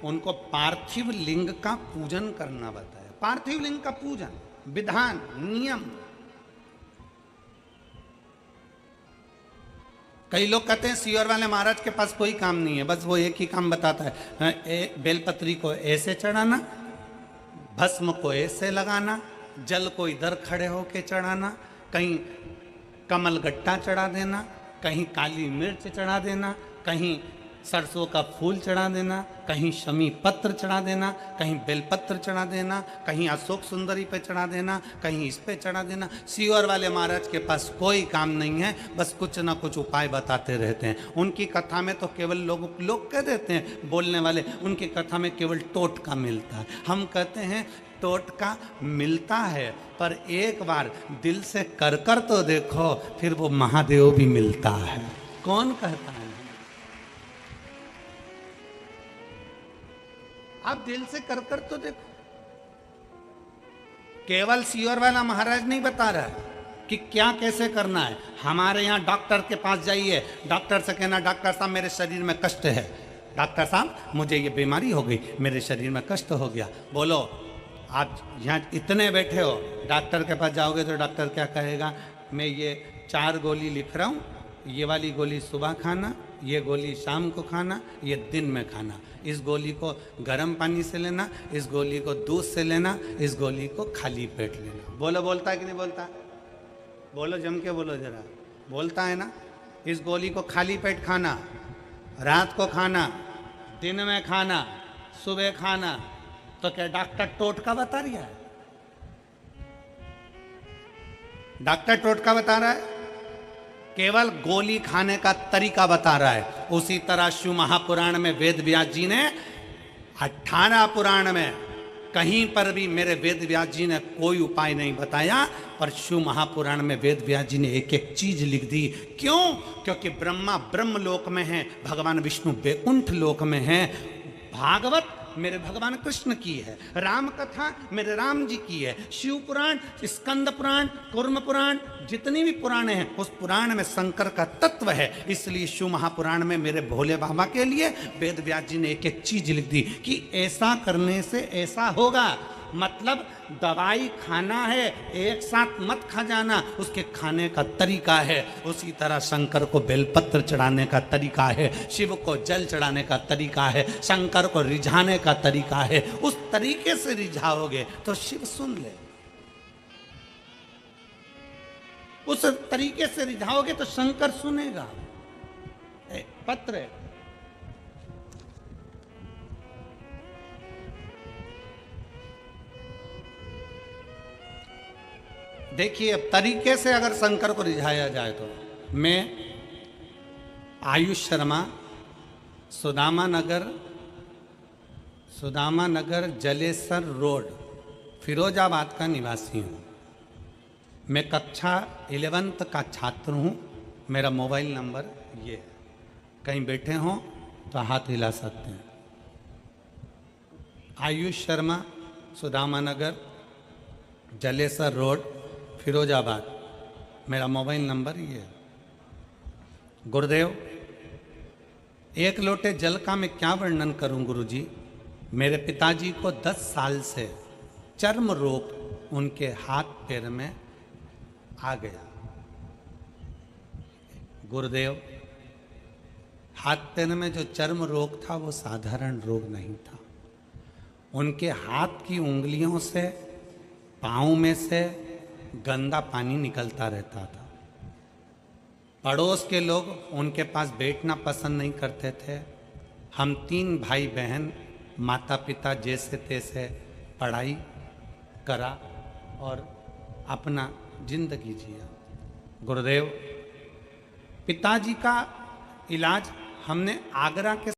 उनको पार्थिव लिंग का पूजन करना बताया। पार्थिव लिंग का पूजन, विधान, नियम। कई लोग कहते हैं सीहोर वाले महाराज के पास कोई काम नहीं है, बस वो एक ही काम बताता है, बेलपत्री को ऐसे चढ़ाना, भस्म को ऐसे लगाना, जल को इधर खड़े होके चढ़ाना, कहीं कमल गट्टा चढ़ा देना, कहीं काली मिर्च चढ़ा देना, कहीं सरसों का फूल चढ़ा देना, कहीं शमी पत्र चढ़ा देना, कहीं बेलपत्र चढ़ा देना, कहीं अशोक सुंदरी पे चढ़ा देना, कहीं इस पे चढ़ा देना। सीहोर वाले महाराज के पास कोई काम नहीं है, बस कुछ ना कुछ उपाय बताते रहते हैं। उनकी कथा में तो केवल लोग कह देते हैं बोलने वाले, उनकी कथा में केवल टोटका मिलता है। हम कहते हैं टोटका मिलता है, पर एक बार दिल से कर तो देखो, फिर वो महादेव भी मिलता है। कौन कहता है? आप दिल से कर तो देखो। केवल सीहोर वाला महाराज नहीं बता रहा है कि क्या कैसे करना है। हमारे यहाँ डॉक्टर के पास जाइए, डॉक्टर से कहना डॉक्टर साहब मेरे शरीर में कष्ट है, डॉक्टर साहब मुझे ये बीमारी हो गई, मेरे शरीर में कष्ट हो गया। बोलो, आप यहाँ इतने बैठे हो, डॉक्टर के पास जाओगे तो डॉक्टर क्या कहेगा? मैं ये 4 गोली लिख रहा हूँ, ये वाली गोली सुबह खाना, ये गोली शाम को खाना, ये दिन में खाना। इस गोली को गर्म पानी से लेना, इस गोली को दूध से लेना, इस गोली को खाली पेट लेना। बोलो, बोलता है कि नहीं बोलता? बोलो, जम के बोलो जरा। बोलता है ना? इस गोली को खाली पेट खाना, रात को खाना, दिन में खाना, सुबह खाना। तो क्या डॉक्टर टोटका बता रहा है? डॉक्टर टोटका बता रहा है? केवल गोली खाने का तरीका बता रहा है। उसी तरह शिव महापुराण में वेद व्यास जी ने 18 पुराण में कहीं पर भी मेरे वेद व्यास जी ने कोई उपाय नहीं बताया, पर शिव महापुराण में वेद व्यास जी ने एक एक चीज लिख दी। क्यों? क्योंकि ब्रह्मा ब्रह्म लोक में है, भगवान विष्णु वैकुंठ लोक में है, भागवत मेरे भगवान कृष्ण की है, राम कथा मेरे राम जी की है, शिव पुराण, स्कंद पुराण, कूर्म पुराण, जितनी भी पुराण हैं उस पुराण में शंकर का तत्व है। इसलिए शिव महापुराण में मेरे भोले बाबा के लिए वेद व्यास जी ने एक एक चीज लिख दी कि ऐसा करने से ऐसा होगा। मतलब दवाई खाना है, एक साथ मत खा जाना, उसके खाने का तरीका है। उसी तरह शंकर को बेलपत्र चढ़ाने का तरीका है, शिव को जल चढ़ाने का तरीका है, शंकर को रिझाने का तरीका है। उस तरीके से रिझाओगे तो शिव सुन ले, उस तरीके से रिझाओगे तो शंकर सुनेगा। पत्र है। देखिए, अब तरीके से अगर शंकर को रिझाया जाए तो मैं आयुष शर्मा, सुदामा नगर जलेसर रोड, फिरोजाबाद का निवासी हूँ। मैं कक्षा 11th का छात्र हूँ। मेरा मोबाइल नंबर ये है, कहीं बैठे हों तो हाथ हिला सकते हैं। आयुष शर्मा, सुदामा नगर जलेसर रोड, फिरोजाबाद, मेरा मोबाइल नंबर ये है। गुरुदेव, 1 लोटे जल का मैं क्या वर्णन करूं गुरुजी। मेरे पिताजी को 10 साल से चर्म रोग उनके हाथ पैर में आ गया। गुरुदेव, हाथ पैर में जो चर्म रोग था वो साधारण रोग नहीं था। उनके हाथ की उंगलियों से, पाँव में से गंदा पानी निकलता रहता था। पड़ोस के लोग उनके पास बैठना पसंद नहीं करते थे। हम 3 भाई बहन, माता पिता जैसे तैसे पढ़ाई करा और अपना जिंदगी जिया। गुरुदेव, पिताजी का इलाज हमने आगरा के